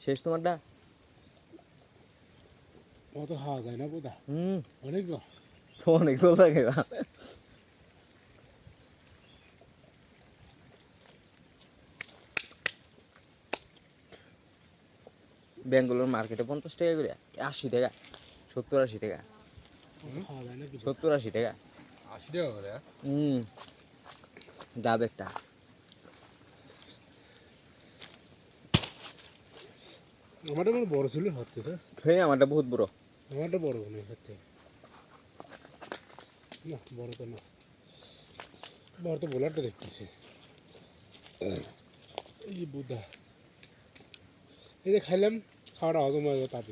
শেষ তোমারটা? অত খাওয়া যায় না বোধা, অনেক জল। তো অনেক জল থাকে না। ব্যাঙ্গালোর মার্কেটে 50 টাকা করে, 80 টাকা, 70-80 টাকা, খাওয়া যায় না কি 70-80 টাকা। 80 টাকা করে? ডাব একটা। আমারটা মানে বড় ছিল হাতে, হ্যাঁ আমারটা বহুত বড়। আমারটা বড় মনে হাতে না, বড় তো না, বড় তো বোলারটা দেখতেছি। এই বুধা এই যে খাইলাম, খাওয়াটা হজম হয়ে যাবে তাতে।